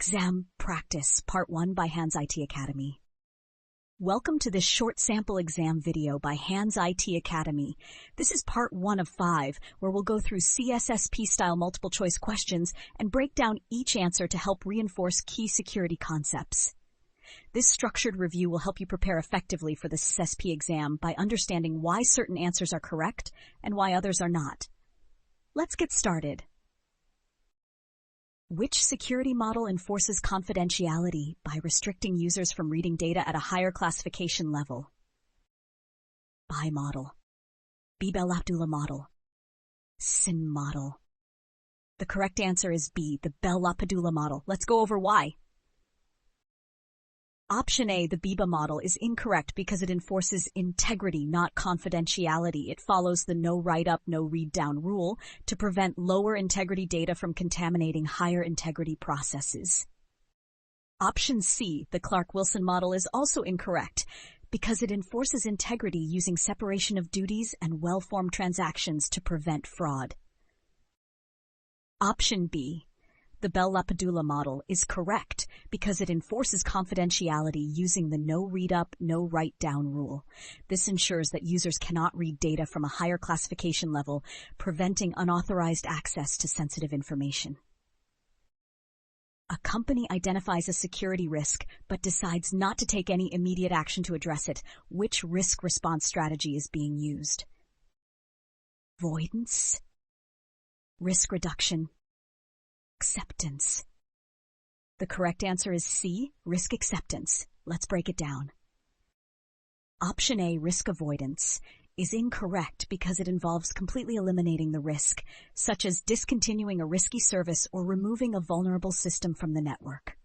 Exam Practice, Part 1 by Hands IT Academy. Welcome to this short sample exam video by Hands IT Academy. This is Part 1 of 5, where we'll go through CISSP-style multiple choice questions and break down each answer to help reinforce key security concepts. This structured review will help you prepare effectively for the CISSP exam by understanding why certain answers are correct and why others are not. Let's get started. Which security model enforces confidentiality by restricting users from reading data at a higher classification level? BI model, Bell-LaPadula model, SYN model. The correct answer is B, the Bell-LaPadula model. Let's go over why. Option A, the Biba model, is incorrect because it enforces integrity, not confidentiality. It follows the no write-up, no read-down rule to prevent lower integrity data from contaminating higher integrity processes. Option C, the Clark-Wilson model, is also incorrect because it enforces integrity using separation of duties and well-formed transactions to prevent fraud. Option B, the Bell-LaPadula model, is correct because it enforces confidentiality using the no read-up, no write-down rule. This ensures that users cannot read data from a higher classification level, preventing unauthorized access to sensitive information. A company identifies a security risk but decides not to take any immediate action to address it. Which risk response strategy is being used? Avoidance, risk reduction, acceptance. The correct answer is C, risk acceptance. Let's break it down. Option A, risk avoidance, is incorrect because it involves completely eliminating the risk, such as discontinuing a risky service or removing a vulnerable system from the network.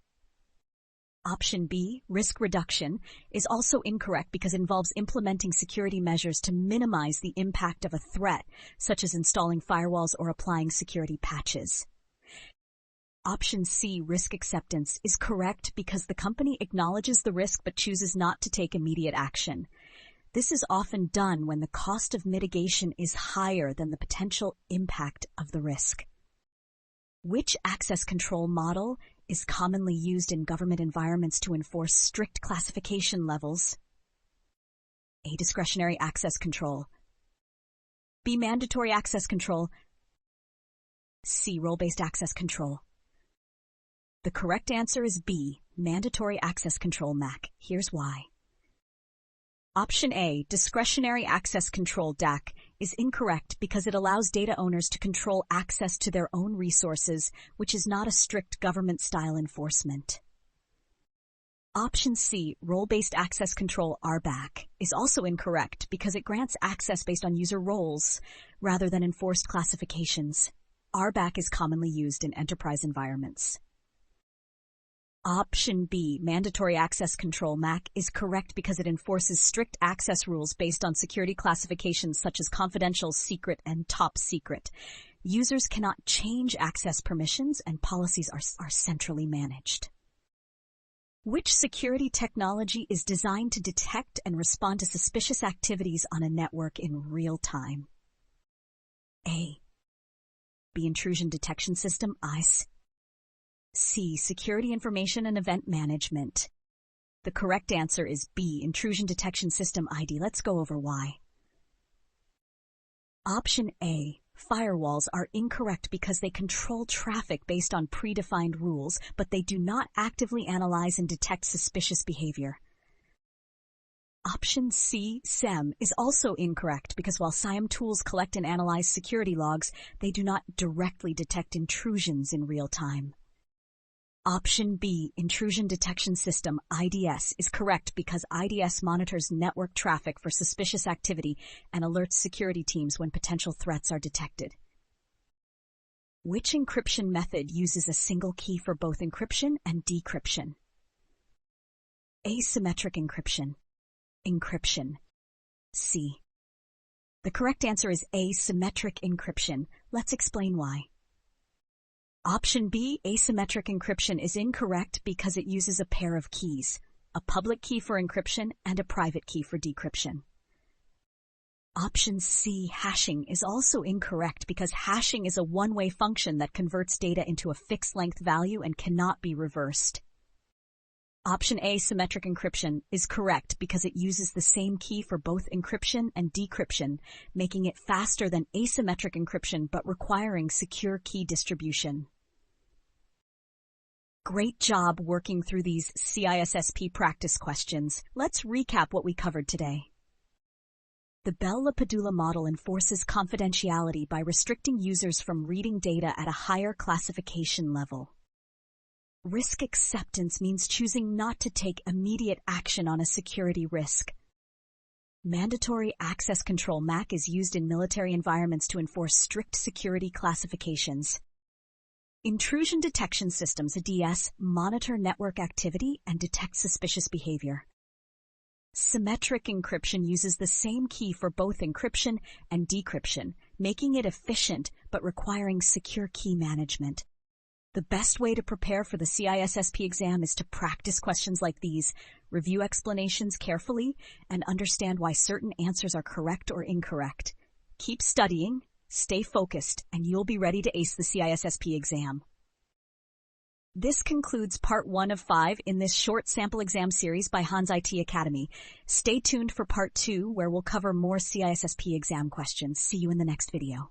Option B, risk reduction, is also incorrect because it involves implementing security measures to minimize the impact of a threat, such as installing firewalls or applying security patches. Option C, risk acceptance, is correct because the company acknowledges the risk but chooses not to take immediate action. This is often done when the cost of mitigation is higher than the potential impact of the risk. Which access control model is commonly used in government environments to enforce strict classification levels? A, discretionary access control. B, mandatory access control. C, role-based access control. The correct answer is B, mandatory access control MAC. Here's why. Option A, discretionary access control DAC, is incorrect because it allows data owners to control access to their own resources, which is not a strict government-style enforcement. Option C, role-based access control RBAC, is also incorrect because it grants access based on user roles rather than enforced classifications. RBAC is commonly used in enterprise environments. Option B, mandatory access control MAC, is correct because it enforces strict access rules based on security classifications such as confidential, secret, and top secret. Users cannot change access permissions and policies are centrally managed. Which security technology is designed to detect and respond to suspicious activities on a network in real time? A, the Intrusion Detection System, ICE. C, Security Information and Event Management. The correct answer is B, Intrusion Detection System ID. Let's go over why. Option A, firewalls, are incorrect because they control traffic based on predefined rules, but they do not actively analyze and detect suspicious behavior. Option C, SIEM, is also incorrect because while SIEM tools collect and analyze security logs, they do not directly detect intrusions in real time. Option B, Intrusion Detection System, IDS, is correct because IDS monitors network traffic for suspicious activity and alerts security teams when potential threats are detected. Which encryption method uses a single key for both encryption and decryption? Asymmetric encryption. Encryption. C. The correct answer is asymmetric encryption. Let's explain why. Option B, asymmetric encryption, is incorrect because it uses a pair of keys, a public key for encryption and a private key for decryption. Option C, hashing, is also incorrect because hashing is a one-way function that converts data into a fixed-length value and cannot be reversed. Option A, symmetric encryption, is correct because it uses the same key for both encryption and decryption, making it faster than asymmetric encryption but requiring secure key distribution. Great job working through these CISSP practice questions. Let's recap what we covered today. The Bell-LaPadula model enforces confidentiality by restricting users from reading data at a higher classification level. Risk acceptance means choosing not to take immediate action on a security risk. Mandatory access control (MAC) is used in military environments to enforce strict security classifications. Intrusion detection systems (IDS) monitor network activity and detect suspicious behavior. Symmetric encryption uses the same key for both encryption and decryption, making it efficient but requiring secure key management. The best way to prepare for the CISSP exam is to practice questions like these, review explanations carefully, and understand why certain answers are correct or incorrect. Keep studying, stay focused, and you'll be ready to ace the CISSP exam. This concludes Part 1 of 5 in this short sample exam series by Hans IT Academy. Stay tuned for Part 2, where we'll cover more CISSP exam questions. See you in the next video.